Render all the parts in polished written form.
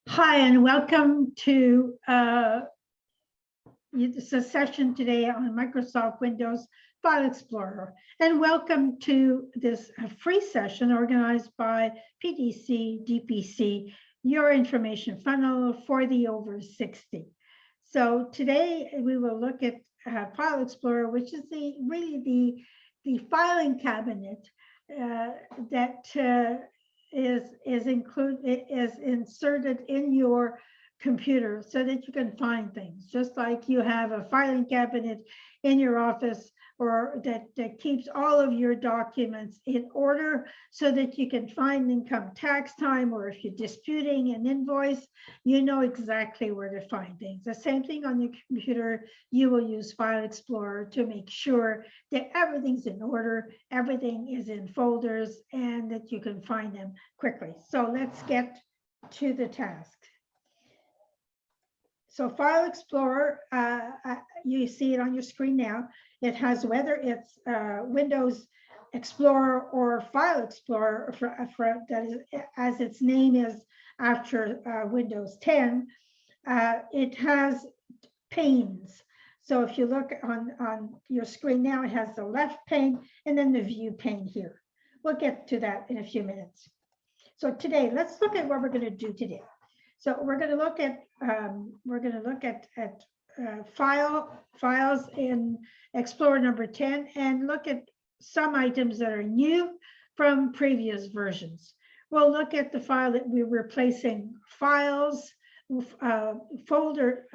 Hi, and welcome to this is a session today on Microsoft Windows File Explorer. And welcome to this free session organized by PDC DPC, your information funnel for the over 60. So today we will look at File Explorer, which is really the filing cabinet that is inserted in your computer so that you can find things, just like you have a filing cabinet in your office or that keeps all of your documents in order so that you can find income tax time, or if you're disputing an invoice, you know exactly where to find things. The same thing on your computer, you will use File Explorer to make sure that everything's in order, everything is in folders, and that you can find them quickly. So let's get to the task. So File Explorer, you see it on your screen now. It has, whether it's Windows Explorer or File Explorer, that is, as its name is after Windows 10, it has panes. So if you look on your screen now, it has the left pane and then the view pane here. We'll get to that in a few minutes. So today, let's look at what we're going to do today. So we're going to look at files in Explorer number 10 and look at some items that are new from previous versions. We'll look at the file that we're replacing files, folder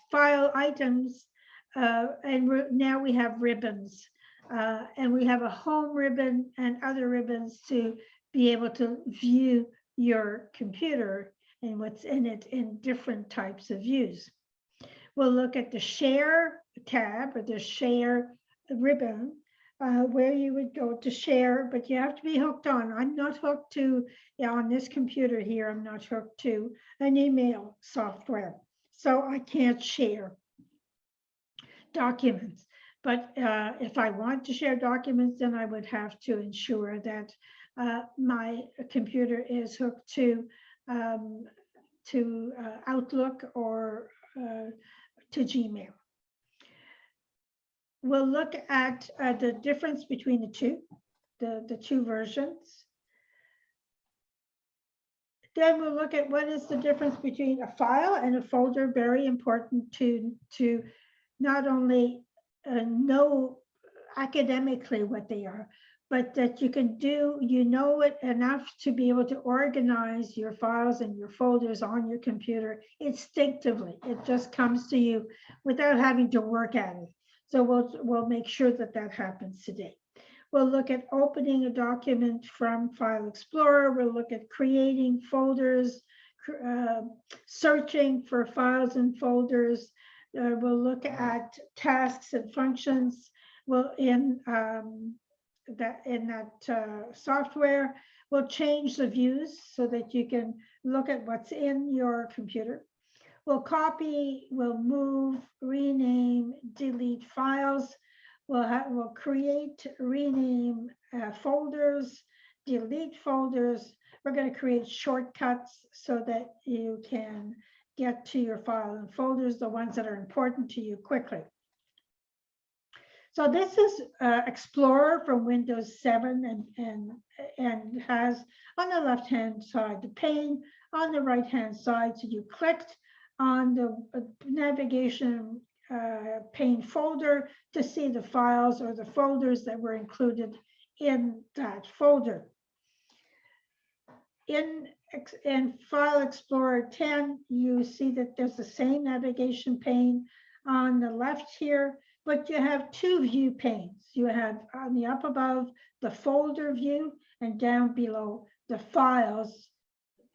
file items, and now we have ribbons, and we have a home ribbon and other ribbons to be able to view your computer and what's in it in different types of views. We'll look at the share tab or the share ribbon, where you would go to share, but you have to be hooked on. I'm not hooked to, on this computer here, I'm not hooked to an email software, so I can't share documents. But if I want to share documents, then I would have to ensure that my computer is hooked to Outlook or to Gmail. We'll look at the difference between the two versions. Then we'll look at what is the difference between a file and a folder. Very important to not only know academically what they are, but that you can do, it enough to be able to organize your files and your folders on your computer instinctively. It just comes to you without having to work at it. So we'll make sure that that happens today. We'll look at opening a document from File Explorer. We'll look at creating folders, searching for files and folders. We'll look at tasks and functions. In that software, we'll change the views so that you can look at what's in your computer. We'll copy, we'll move, rename, delete files. We'll create, rename folders, delete folders. We're going to create shortcuts so that you can get to your file and folders, the ones that are important to you, quickly. So this is Explorer from Windows 7 and has on the left-hand side the pane, on the right-hand side. So you clicked on the navigation pane folder to see the files or the folders that were included in that folder. In File Explorer 10, you see that there's the same navigation pane on the left here, but you have two view panes. You have on the up above the folder view, and down below the files,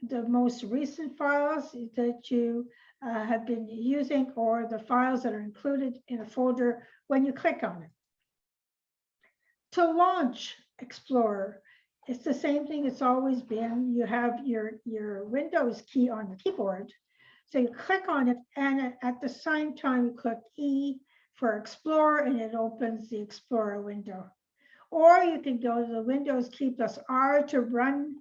the most recent files that you have been using, or the files that are included in a folder when you click on it. To launch Explorer, it's the same thing it's always been. You have your Windows key on the keyboard. So you click on it, and at the same time you click E for Explorer, and it opens the Explorer window. Or you can go to the Windows key plus R to run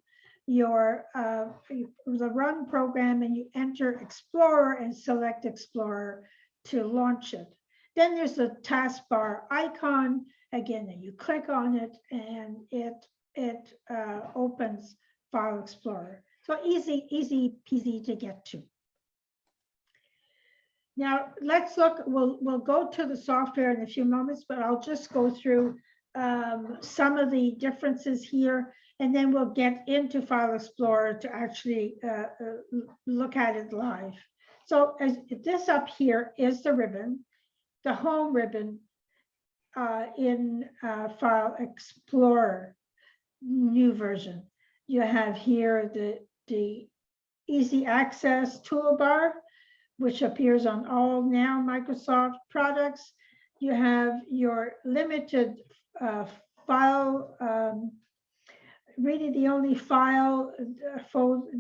the run program and you enter Explorer and select Explorer to launch it. Then there's the taskbar icon. Again, you click on it and it opens File Explorer. So easy peasy to get to. Now let's look, we'll go to the software in a few moments, but I'll just go through some of the differences here, and then we'll get into File Explorer to actually look at it live. So as this up here is the ribbon, the home ribbon in File Explorer, new version. You have here the easy access toolbar, which appears on all now Microsoft products. You have your limited file, really the only file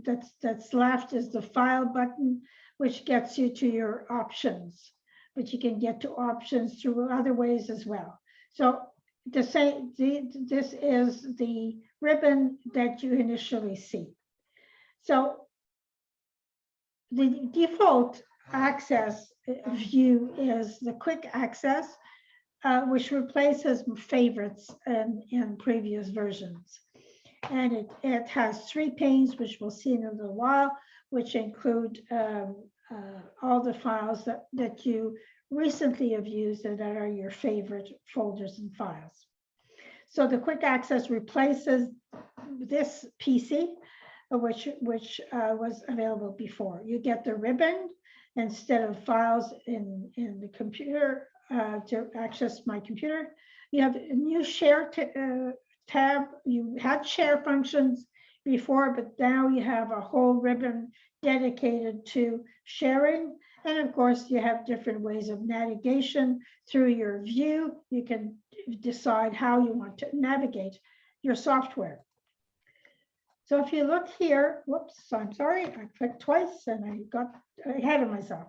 that's left is the file button, which gets you to your options, but you can get to options through other ways as well. So this is the ribbon that you initially see. So the default access view is the quick access, which replaces favorites in previous versions. And it has 3 panes, which we'll see in a little while, which include all the files that you recently have used and that are your favorite folders and files. So the quick access replaces this PC, which was available before. You get the ribbon instead of files in the computer to access my computer. You have a new share tab. You had share functions before, but now you have a whole ribbon dedicated to sharing. And of course, you have different ways of navigation through your view. You can decide how you want to navigate your software. So if you look here, whoops, I'm sorry, I clicked twice and I got ahead of myself.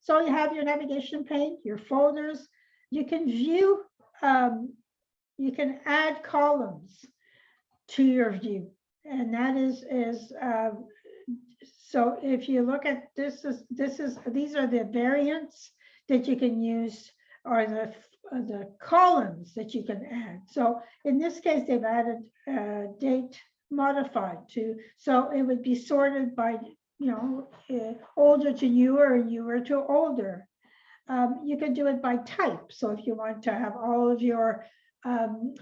So you have your navigation pane, your folders. You can view, you can add columns to your view. And that is so if you look at these are the variants that you can use, or the columns that you can add. So in this case, they've added date modified to, so it would be sorted by, older to newer and newer to older. You can do it by type. So if you want to have all of your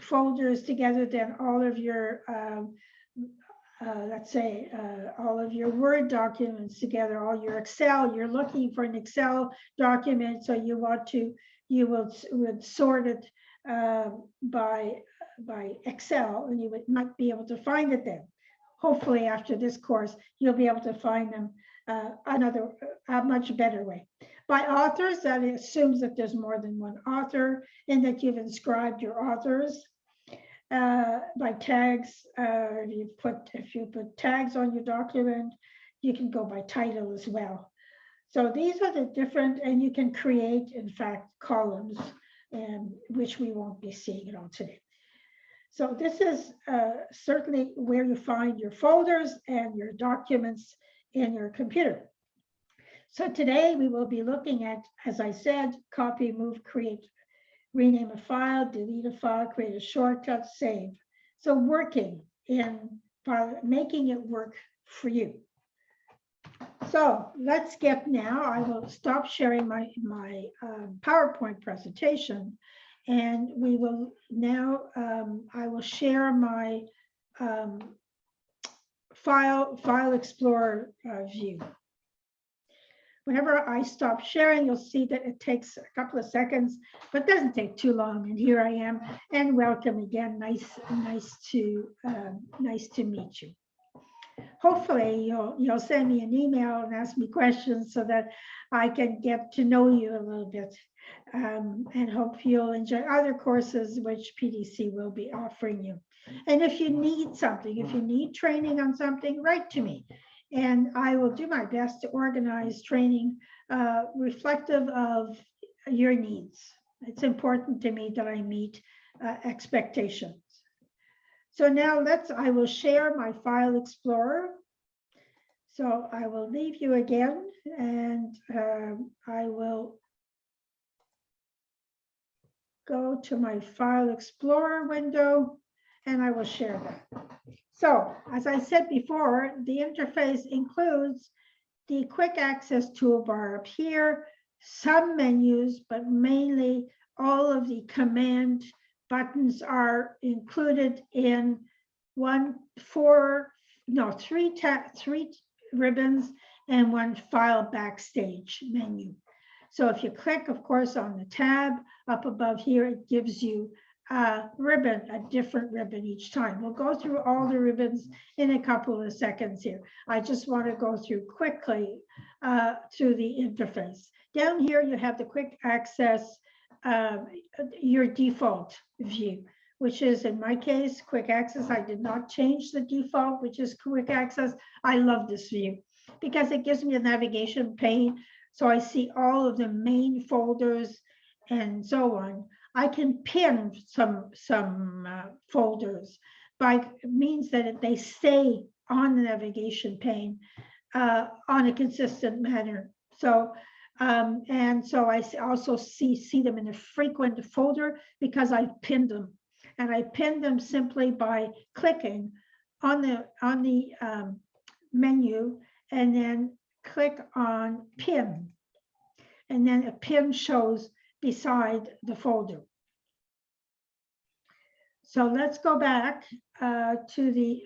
folders together, then all of your let's say all of your Word documents together, all your Excel, you're looking for an Excel document, so you would sort it by Excel, and you might be able to find it then. Hopefully after this course, you'll be able to find them a much better way. By authors, that assumes that there's more than one author and that you've inscribed your authors. By tags, if you put tags on your document, you can go by title as well. So these are the different, and you can create, in fact, columns, which we won't be seeing at all today. So this is certainly where you find your folders and your documents in your computer. So today we will be looking at, as I said, copy, move, create, rename a file, delete a file, create a shortcut, save. So working in file, making it work for you. So let's get now, I will stop sharing my PowerPoint presentation, and we will now, I will share my File Explorer view. Whenever I stop sharing, you'll see that it takes a couple of seconds, but it doesn't take too long. And here I am, and welcome again. Nice to meet you. Hopefully, you'll send me an email and ask me questions so that I can get to know you a little bit, and hope you'll enjoy other courses which PDC will be offering you. And if you need something, if you need training on something, write to me. And I will do my best to organize training reflective of your needs. It's important to me that I meet expectations. So now I will share my File Explorer. So I will leave you again, and I will go to my File Explorer window, and I will share that. So as I said before, the interface includes the quick access toolbar up here, some menus, but mainly all of the command buttons are included in three ribbons and one File Backstage menu. So if you click, of course, on the tab up above here, it gives you a ribbon, a different ribbon each time. We'll go through all the ribbons in a couple of seconds here. I just want to go through quickly through the interface. Down here, you have the quick access, your default view, which is, in my case, quick access. I did not change the default, which is quick access. I love this view because it gives me a navigation pane. So I see all of the main folders and so on. I can pin some folders by means that they stay on the navigation pane on a consistent manner. So and so I also see them in a frequent folder because I pinned them, and I pinned them simply by clicking on the menu and then click on pin, and then a pin shows beside the folder. So let's go back to the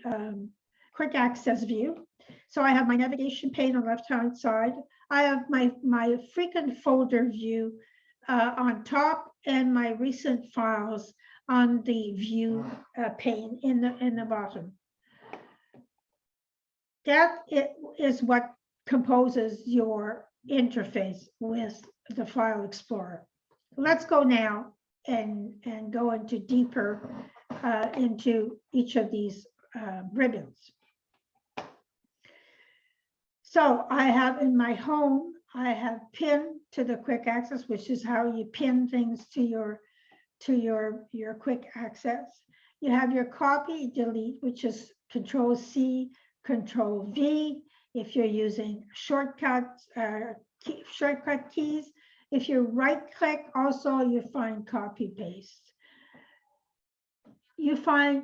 quick access view. So I have my navigation pane on the left-hand side. I have my frequent folder view on top, and my recent files on the view pane in the bottom. That is what composes your interface with the File Explorer. Let's go now and go into deeper into each of these ribbons. So I have in my home, I have pin to the quick access, which is how you pin things to your quick access. You have your copy delete, which is Control-C, Control-V. If you're using shortcut keys, if you right-click, also you find copy-paste. You find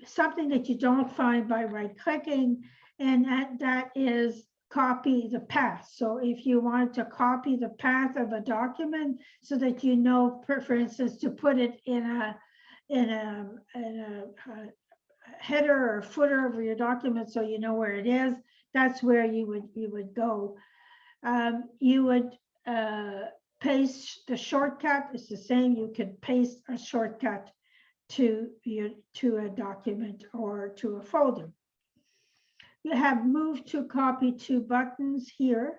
something that you don't find by right-clicking, and that is copy the path. So if you want to copy the path of a document so that you know, for instance, to put it in a header or footer of your document so you know where it is, that's where you would go. You would paste the shortcut. It's the same. You can paste a shortcut to a document or to a folder. You have move to copy to buttons here,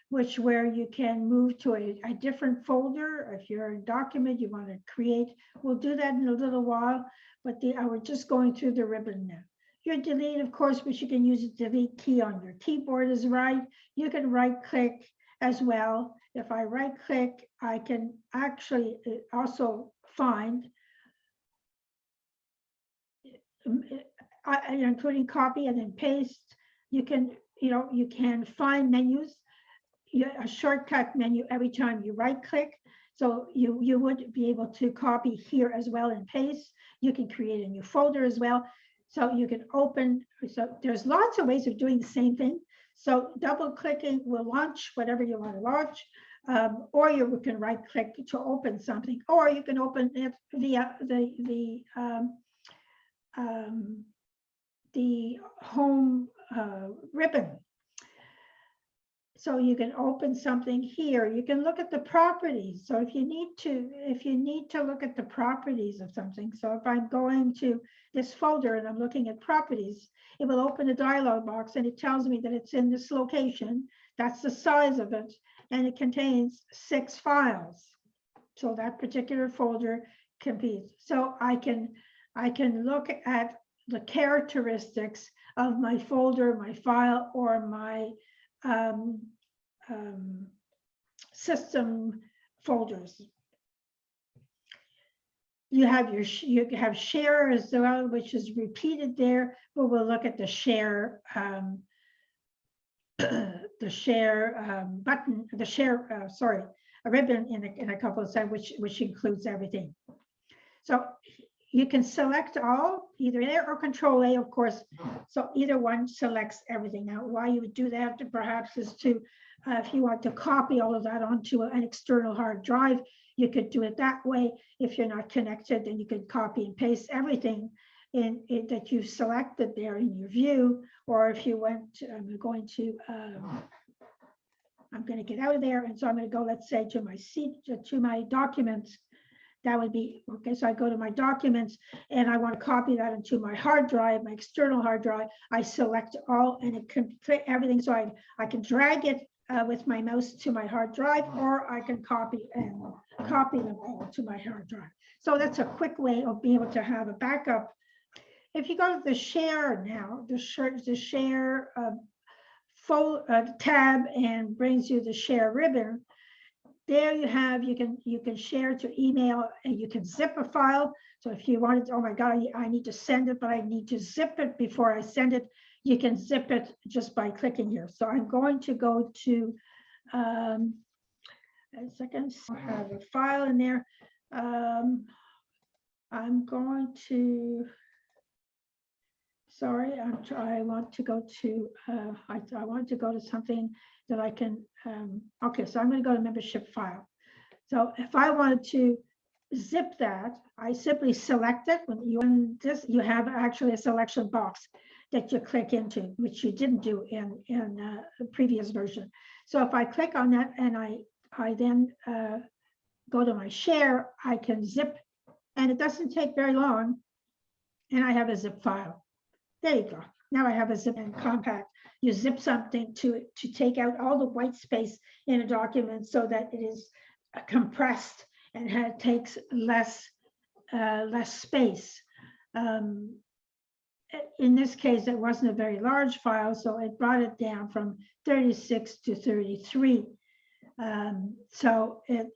where you can move to a different folder. If you're a document you want to create, we'll do that in a little while, but we're just going through the ribbon now. Your delete, of course, but you can use the delete key on your keyboard is right. You can right click as well. If I right click, I can actually also find, including copy and then paste. You can find menus, a shortcut menu every time you right click. So you would be able to copy here as well and paste. You can create a new folder as well. So you can open, so there's lots of ways of doing the same thing. So double clicking will launch whatever you want to launch, or you can right click to open something, or you can open it via the home ribbon. So you can open something here. You can look at the properties. So if you need to look at the properties of something. So if I'm going to this folder and I'm looking at properties, it will open a dialog box and it tells me that it's in this location. That's the size of it, and it contains 6 files. So that particular folder can be. So I can look at the characteristics of my folder, my file, or my system folders. You have you have share as well, which is repeated there, but we'll look at the share the share button, the share, sorry, a ribbon in a couple of seconds, which includes everything. So you can select all, either there or Control A, of course. So either one selects everything. Now, why you would do that perhaps is to, if you want to copy all of that onto an external hard drive, you could do it that way. If you're not connected, then you could copy and paste everything that you've selected there in your view. Or if you went, I'm going to get out of there. And so I'm going to go, let's say, to my documents. That would be, okay, so I go to my documents and I want to copy that into my hard drive, my external hard drive. I select all and it can fit everything. So I can drag it with my mouse to my hard drive, or I can copy them all to my hard drive. So that's a quick way of being able to have a backup. If you go to the share now, the share tab and brings you the share ribbon. There you have, you can share to email and you can zip a file. So if you wanted, oh my God, I need to send it, but I need to zip it before I send it, you can zip it just by clicking here. So I'm going to go to, a second, I have a file in there. I'm going to, sorry, I want to go to, I want to go to something that I can, okay, so I'm going to go to membership file. So if I wanted to zip that, I simply select it. When you run this, you have actually a selection box that you click into, which you didn't do in the previous version. So if I click on that and I then go to my share, I can zip, and it doesn't take very long, and I have a zip file. There you go. Now I have a zip and compact. You zip something to take out all the white space in a document so that it is compressed and takes less space. In this case, it wasn't a very large file, so it brought it down from 36 to 33. So it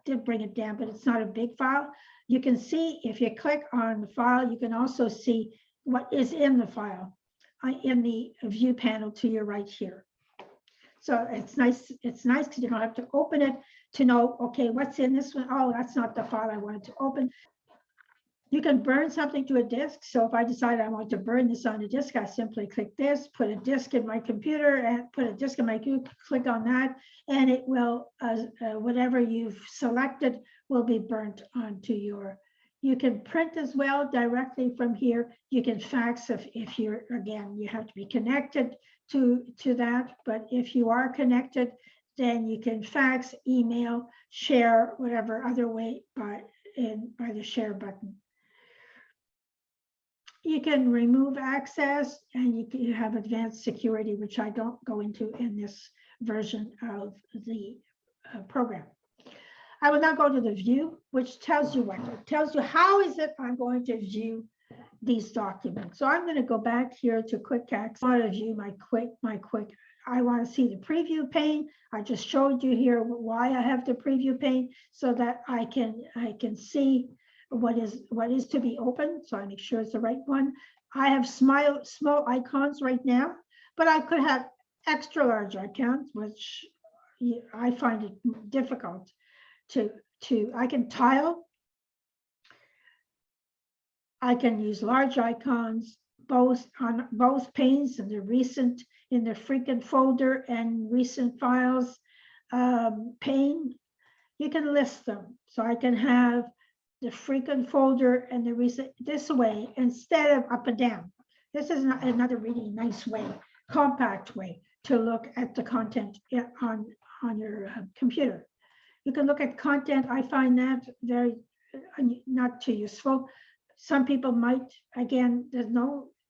did bring it down, but it's not a big file. You can see if you click on the file, you can also see what is in the file in the view panel to your right here. So it's nice because you don't have to open it to know, okay, what's in this one? Oh, that's not the file I wanted to open. You can burn something to a disk. So if I decide I want to burn this on a disk, I simply click this, put a disk in my computer and put a disk in my computer, click on that, and it will, whatever you've selected will be burnt onto your. You can print as well directly from here. You can fax if you're, again, you have to be connected to that. But if you are connected, then you can fax, email, share, whatever other way by the share button. You can remove access, and you have advanced security, which I don't go into in this version of the program. I will now go to the view, which tells you what? It tells you how is it I'm going to view these documents. So I'm going to go back here to quick access. I want to view my quick. I want to see the preview pane. I just showed you here why I have the preview pane so that I can see what is to be opened. So I make sure it's the right one. I have small icons right now, but I could have extra large icons, which I find it difficult I can tile. I can use large icons both on both panes in the frequent folder and recent files pane. You can list them. So I can have the frequent folder and the recent this way instead of up and down. This is another really nice way, compact way to look at the content on your computer. You can look at content. I find that very not too useful. Some people might, again, there's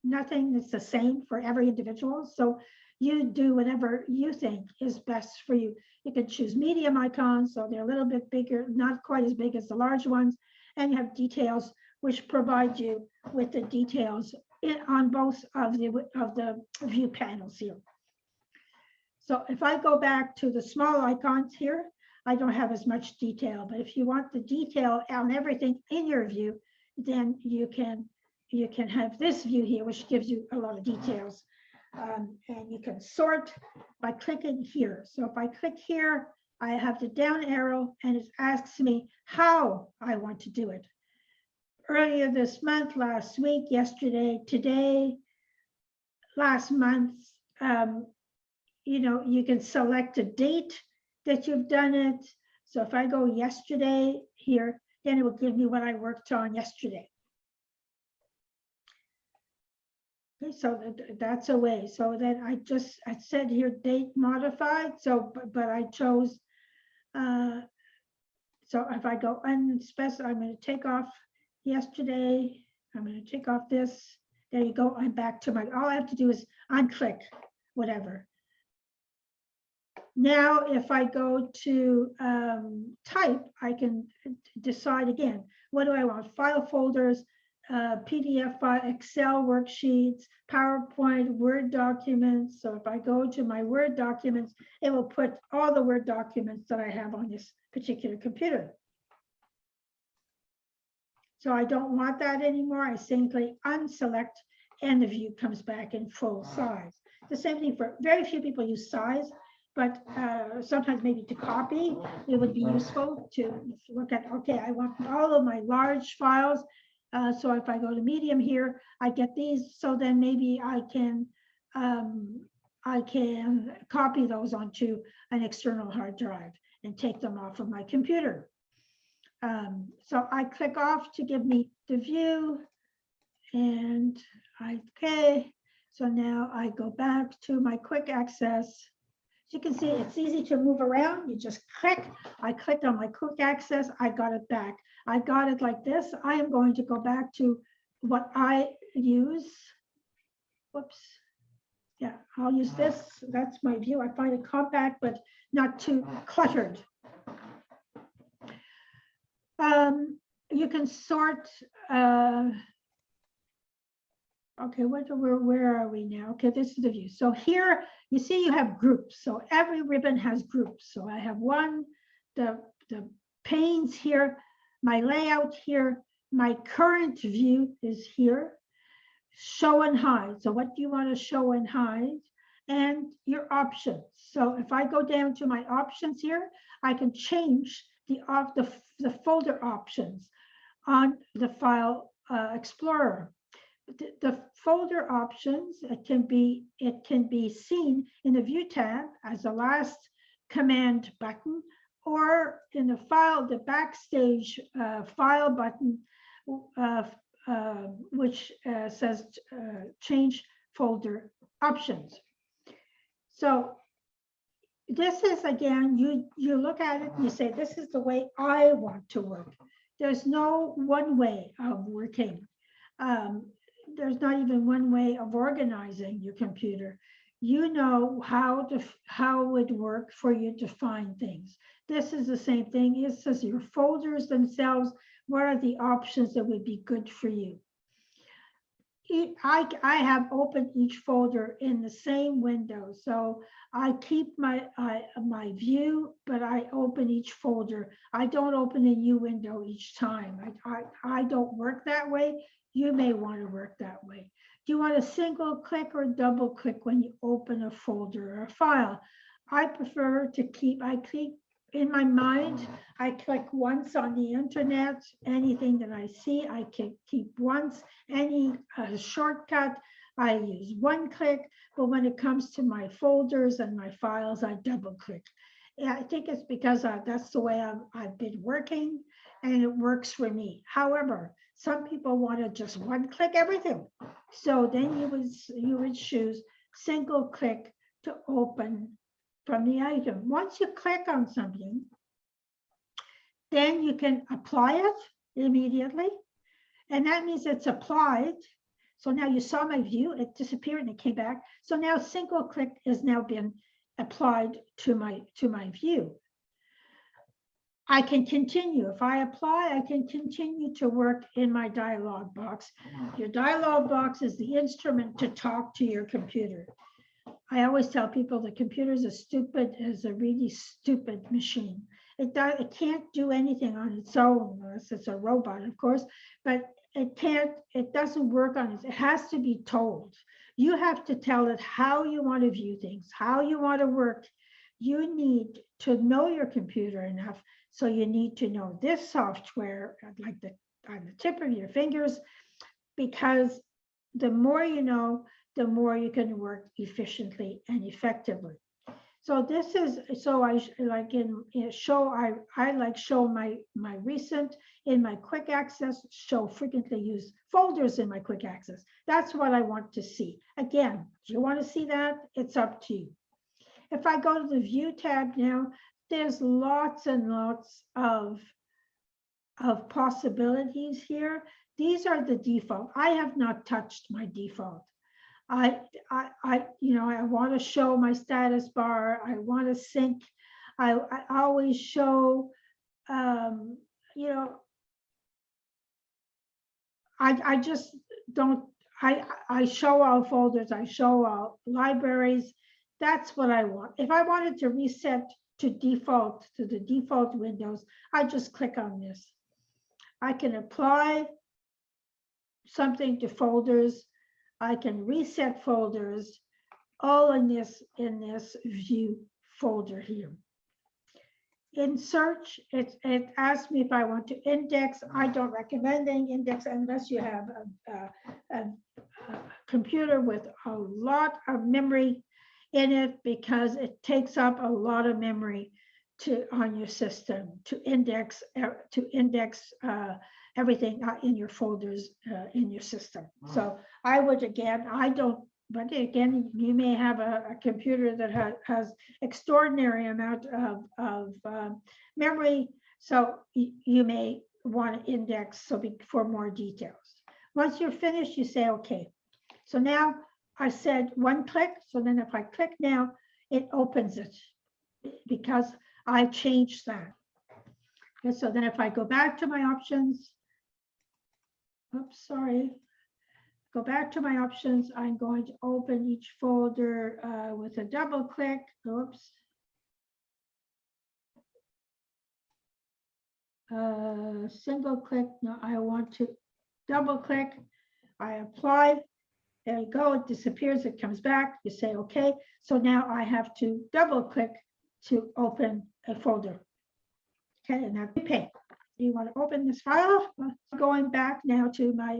nothing that's the same for every individual. So you do whatever you think is best for you. You can choose medium icons, so they're a little bit bigger, not quite as big as the large ones. And you have details which provide you with the details on both of the view panels here. So if I go back to the small icons here, I don't have as much detail, but if you want the detail on everything in your view, then you can have this view here, which gives you a lot of details. And you can sort by clicking here. So if I click here, I have the down arrow and it asks me how I want to do it. Earlier this month, last week, yesterday, today, last month, you can select a date that you've done it. So if I go yesterday here, then it will give me what I worked on yesterday. Okay, so that's a way. So then I said here date modified. So, but I chose, so if I go unspecified, I'm going to take off yesterday. I'm going to take off this. There you go. I'm back to all I have to do is unclick whatever. Now, if I go to type, I can decide again, what do I want? File folders, PDF file, Excel worksheets, PowerPoint, Word documents. So if I go to my Word documents, it will put all the Word documents that I have on this particular computer. So I don't want that anymore. I simply unselect and the view comes back in full size. The same thing for very few people use size, but sometimes maybe to copy, it would be useful to look at, okay, I want all of my large files. So if I go to medium here, I get these. So then maybe I can copy those onto an external hard drive and take them off of my computer. So I click off to give me the view and okay. So now I go back to my quick access. As you can see, it's easy to move around. You just click. I clicked on my quick access. I got it back. I got it like this. I am going to go back to what I use. Whoops. Yeah, I'll use this. That's my view. I find it compact, but not too cluttered. You can sort. Okay, where are we now? Okay, this is the view. So here you see you have groups. So every ribbon has groups. So I have one, the panes here, my layout here, my current view is here, show and hide. So what do you want to show and hide? And your options. So if I go down to my options here, I can change the folder options on the File Explorer. The folder options, it can be seen in the View tab as the last command button, or in the backstage file button, which says change folder options. So this is, again, you look at it and you say, this is the way I want to work. There's no one way of working. There's not even one way of organizing your computer. You know how it would work for you to find things. This is the same thing. It says your folders themselves, what are the options that would be good for you? I have opened each folder in the same window. So I keep my view, but I open each folder. I don't open a new window each time. I don't work that way. You may want to work that way. Do you want a single click or double click when you open a folder or a file? I prefer to keep in my mind, I click once on the internet. Anything that I see, I can keep once. Any shortcut, I use one click. But when it comes to my folders and my files, I double click. Yeah, I think it's because that's the way I've been working and it works for me. However, some people want to just one click everything. So then you would choose single click to open from the item. Once you click on something, then you can apply it immediately. And that means it's applied. So now you saw my view, it disappeared and it came back. So now single click has now been applied to my view. I can continue. If I apply, I can continue to work in my dialog box. Your dialog box is the instrument to talk to your computer. I always tell people the computer is as stupid as a really stupid machine. It can't do anything on its own unless it's a robot, of course, but it doesn't work on it. It has to be told. You have to tell it how you want to view things, how you want to work. You need to know your computer enough. So you need to know this software like on the tip of your fingers, because the more you know, the more you can work efficiently and effectively. So this is, so I like in show, I like show my recent in my quick access, show frequently used folders in my quick access. That's what I want to see. Again, do you want to see that? It's up to you. If I go to the view tab now, there's lots and lots of possibilities here. These are the default. I have not touched my default. I want to show my status bar. I want to sync. I always show, I just don't, I show all folders. I show all libraries. That's what I want. If I wanted to reset to default, to the default windows, I just click on this. I can apply something to folders. I can reset folders, all in this view folder here. In search, it asks me if I want to index. I don't recommend any index unless you have a computer with a lot of memory in it, because it takes up a lot of memory on your system to index everything in your folders in your system. So I would, again, I don't, but again, you may have a computer that has extraordinary amount of memory. So you may want to index for more details. Once you're finished, you say, okay. So now I said one click. So then if I click now, it opens it because I changed that. Okay, so then if I go back to my options, oops, sorry. Go back to my options. I'm going to open each folder with a double click. Oops. Single click. No, I want to double click. I apply. There you go. It disappears. It comes back. You say okay. So now I have to double click to open a folder. Okay, and that's Pane. You want to open this file? Going back now to my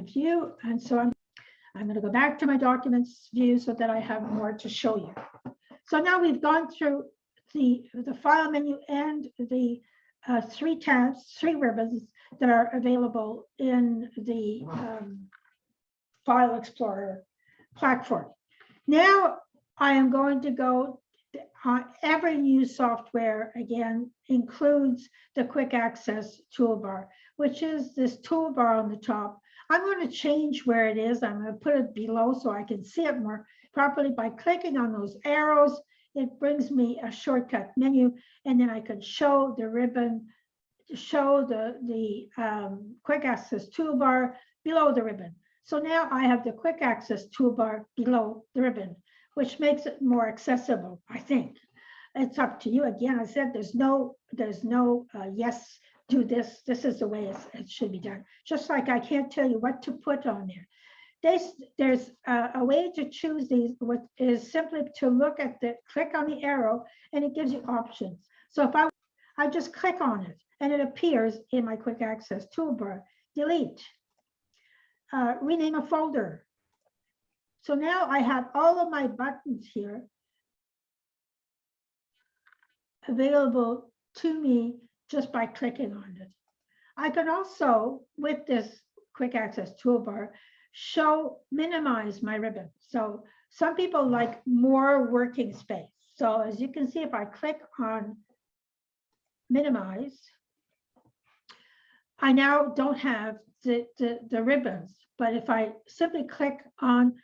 view, and so I'm going to go back to my documents view so that I have more to show you. So now we've gone through the file menu and the three tabs, three ribbons that are available in the File Explorer platform. Now I am going to go every new software, again, includes the quick access toolbar, which is this toolbar on the top. I'm going to change where it is. I'm going to put it below so I can see it more properly. By clicking on those arrows, it brings me a shortcut menu, and then I can show the ribbon, show the quick access toolbar below the ribbon. So now I have the quick access toolbar below the ribbon, which makes it more accessible, I think. It's up to you. Again, I said there's no yes, do this. This is the way it should be done. Just like I can't tell you what to put on there. There's a way to choose these, what is simply to look at click on the arrow, and it gives you options. So if I just click on it, and it appears in my quick access toolbar. Delete, rename a folder. So now I have all of my buttons here available to me just by clicking on it. I can also, with this quick access toolbar, minimize my ribbon. So some people like more working space. So as you can see, if I click on minimize, I now don't have the ribbons. But if I simply click on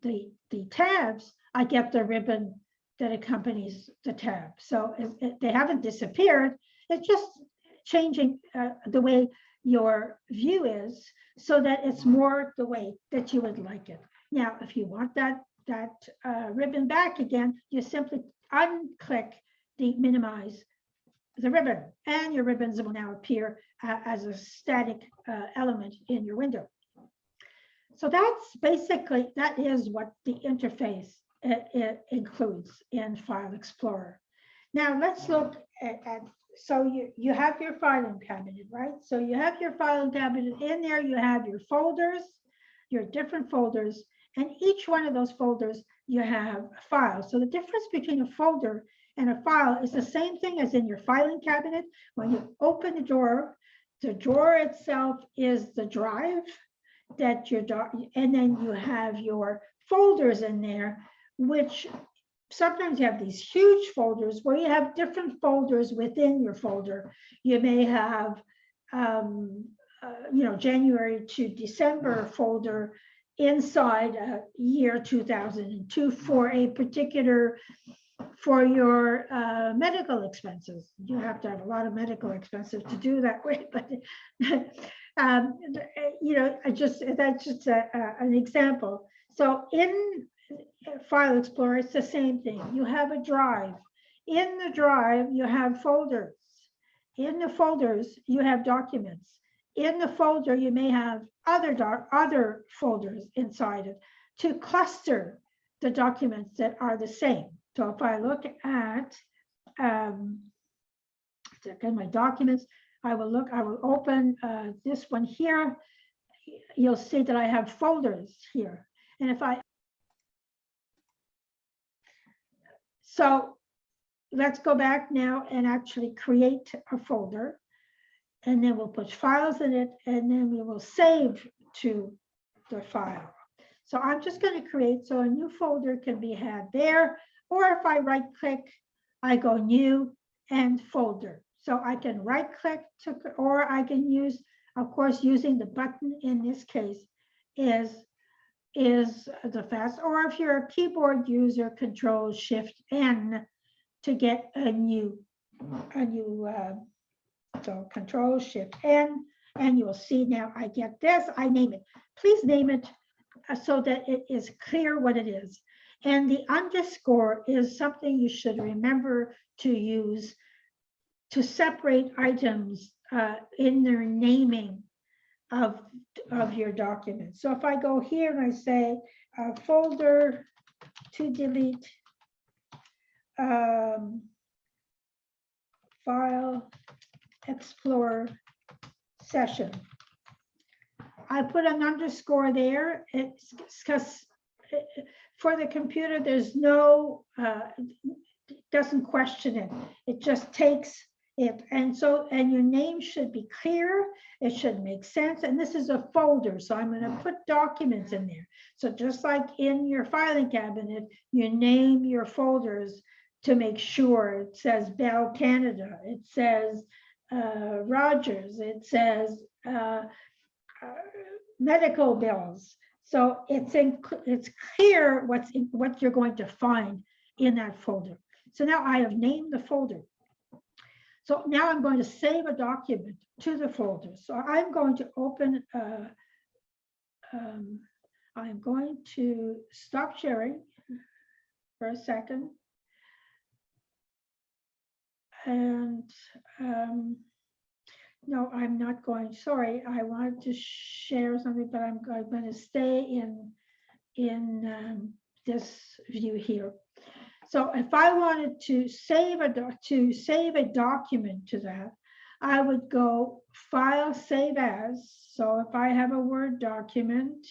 the tabs, I get the ribbon that accompanies the tab. So they haven't disappeared. It's just changing the way your view is. so that it's more the way that you would like it. Now, if you want that ribbon back again, you simply unclick the minimize the ribbon, and your ribbons will now appear as a static element in your window. So that's basically, that is what the interface it includes in File Explorer. Now let's look at so you have your filing cabinet, right? So you have your filing cabinet. In there you have your folders, your different folders, and each one of those folders you have a file. So the difference between a folder and a file is the same thing as in your filing cabinet. When you open the drawer itself is the drive that and then you have your folders in there, which sometimes you have these huge folders where you have different folders within your folder. You may have, January to December folder inside year 2002 for your medical expenses. You have to have a lot of medical expenses to do that way, but that's just an example. So in File Explorer, it's the same thing. You have a drive. In the drive, you have folders. In the folders, you have documents. In the folder, you may have other folders inside it to cluster the documents that are the same. So if I look at my documents, I will open this one here. You'll see that I have folders here. And so let's go back now and actually create a folder. And then we'll put files in it, and then we will save to the file. So I'm just going to create, so a new folder can be had there, or if I right click, I go new and folder. So I can right click or I can use, of course, using the button in this case is the fast, or if you're a keyboard user, Control-Shift-N to get a new so Control-Shift-N, and you will see now I get this. I name it. Please name it so that it is clear what it is. And the underscore is something you should remember to use to separate items in their naming of your document. So if I go here and I say folder to delete, File Explorer session, I put an underscore there. It's because for the computer, there's no, doesn't question it. It just takes it. And your name should be clear. It should make sense. And this is a folder. So I'm going to put documents in there. So just like in your filing cabinet, you name your folders to make sure it says Bell Canada. It says Rogers. It says medical bills. So it's clear what you're going to find in that folder. So now I have named the folder. So now I'm going to save a document to the folder. So I'm going to open, I'm going to stop sharing for a second. And no, I'm not going, sorry, I wanted to share something, but I'm going to stay in this view here. So if I wanted to save a document to that, I would go File, Save As. So if I have a Word document,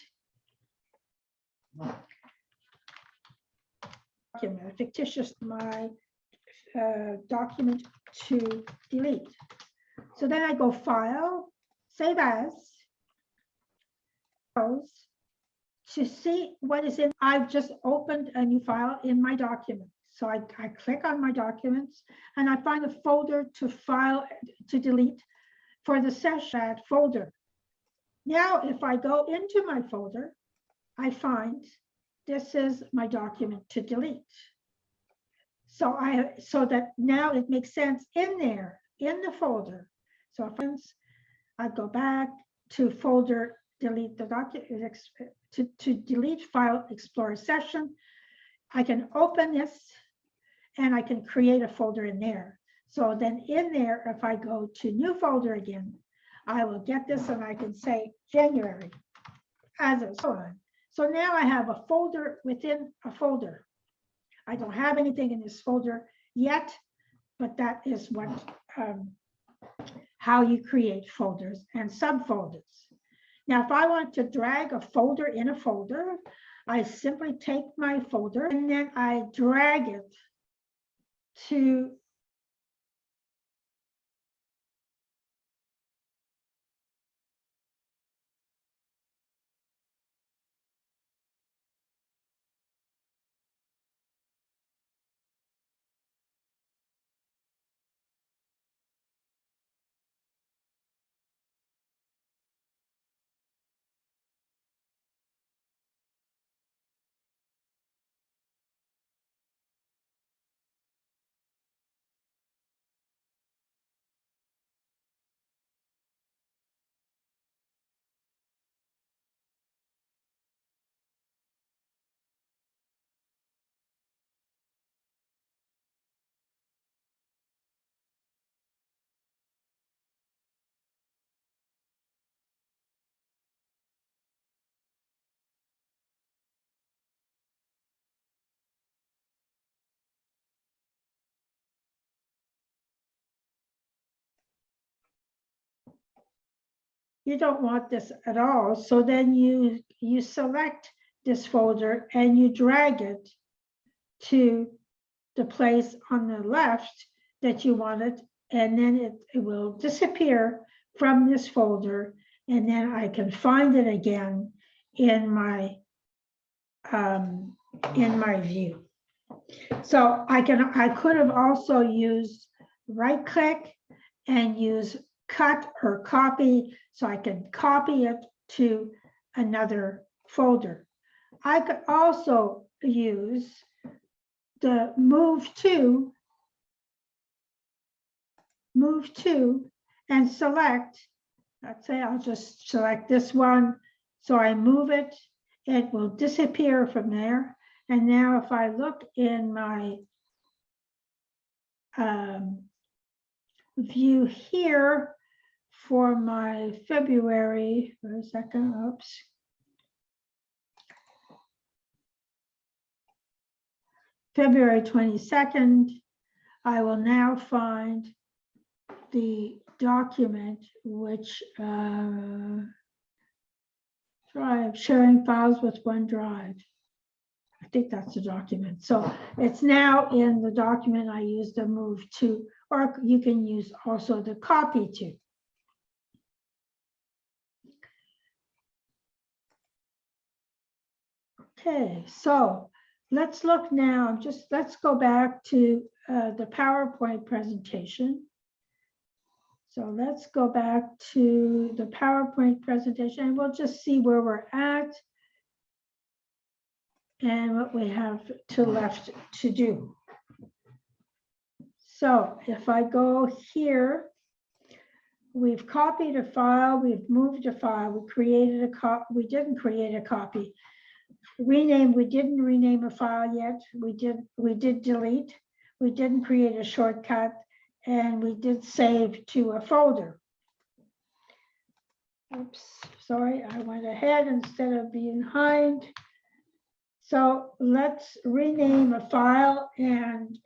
fictitious my document to delete. So then I go File, Save As, to see what is in. I've just opened a new file in my document. So I click on my documents and I find a folder to delete for the session folder. Now, if I go into my folder, I find this is my document to delete. So that now it makes sense in there, in the folder. So if I go back to folder delete the document, to delete File Explorer session, I can open this and I can create a folder in there. So then in there, if I go to new folder again, I will get this and I can say January as a so on. So now I have a folder within a folder. I don't have anything in this folder yet, but that is what how you create folders and subfolders. Now, if I want to drag a folder in a folder, I simply take my folder and then I drag it to you don't want this at all. So then you select this folder and you drag it to the place on the left that you want it, and then it will disappear from this folder, and then I can find it again in my view. So I could have also used right click and use cut or copy, so I can copy it to another folder. I could also use the move to and select, let's say I'll just select this one. So I move it, it will disappear from there. And now if I look in my view here for my February, for a second, oops. February 22nd, I will now find the document which drive, sharing files with OneDrive. I think that's the document. So it's now in the document. I use the move to, or you can use also the copy to. Okay, so let's look now, let's go back to the PowerPoint presentation. So let's go back to the PowerPoint presentation and we'll just see where we're at and what we have left to do. So if I go here, we've copied a file, we've moved a file, we created a copy, we didn't create a copy. Rename, we didn't rename a file yet. We did delete. We didn't create a shortcut, and we did save to a folder. Oops, sorry, I went ahead instead of being behind. So let's rename a file and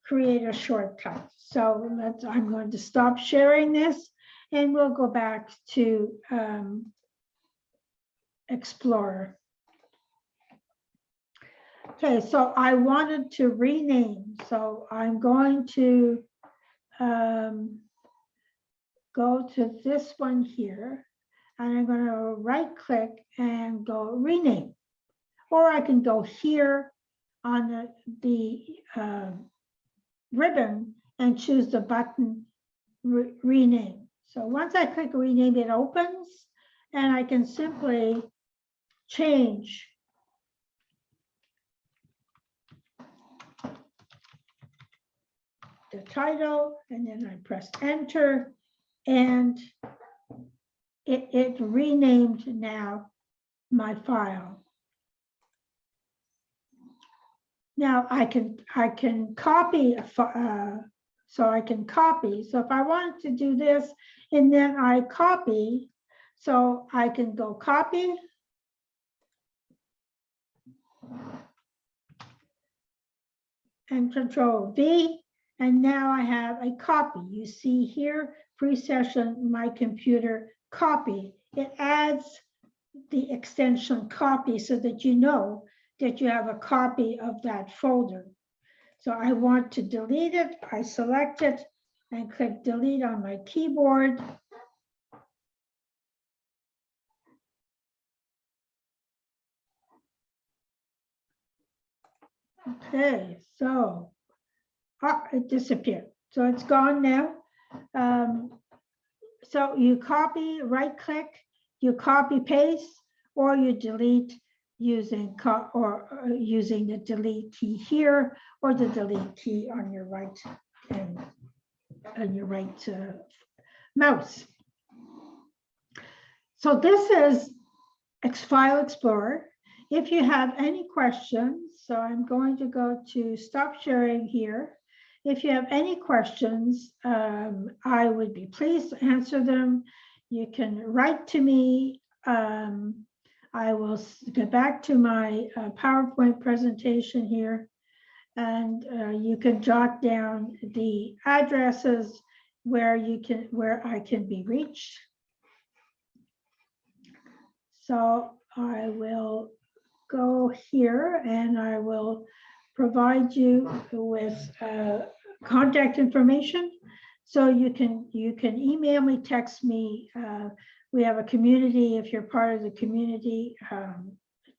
create a shortcut. So I'm going to stop sharing this, and we'll go back to Explorer. Okay, so I wanted to rename, so I'm going to go to this one here, and I'm going to right click and go rename. Or I can go here on the ribbon and choose the button rename. So once I click rename, it opens, and I can simply change the title, and then I press enter, and it renamed now my file. Now I can copy so I can copy. So if I wanted to do this and then I copy, so I can go copy. And Control V, and now I have a copy. You see here, pre-session, my computer copy. It adds the extension copy so that you know that you have a copy of that folder. So I want to delete it. I select it and click delete on my keyboard. Okay, so it disappeared. So it's gone now. So you copy, right click, you copy paste, or you delete using using the delete key here or the delete key on your right and on your right mouse. So this is File Explorer. If you have any questions, so I'm going to go to stop sharing here. If you have any questions, I would be pleased to answer them. You can write to me. I will get back to my PowerPoint presentation here, and you can jot down the addresses where I can be reached. So I will go here and I will provide you with contact information. So you can email me, text me. We have a community. If you're part of the community,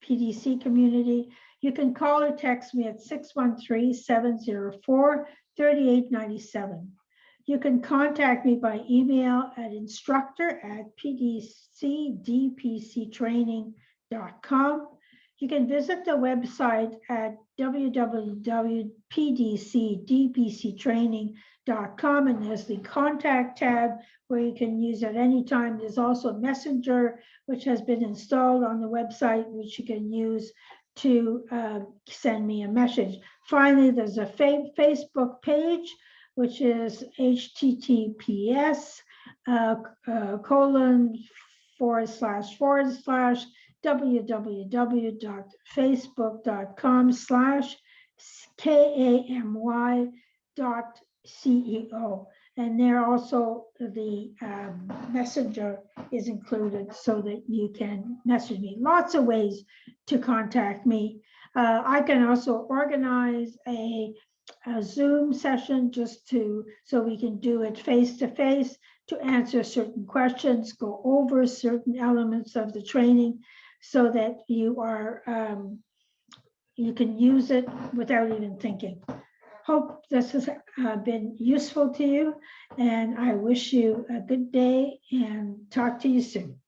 PDC community, you can call or text me at 613-704-3897. You can contact me by email at instructor@pdcdpctraining.com. You can visit the website at www.pdcdpctraining.com, and there's the contact tab where you can use at any time. There's also Messenger, which has been installed on the website, which you can use to send me a message. Finally, there's a Facebook page, which is https://www.facebook.com/KAMY.CEO. And there also the messenger is included so that you can message me. Lots of ways to contact me. I can also organize a Zoom session so we can do it face to face to answer certain questions, go over certain elements of the training so that you can use it without even thinking. Hope this has been useful to you, and I wish you a good day and talk to you soon.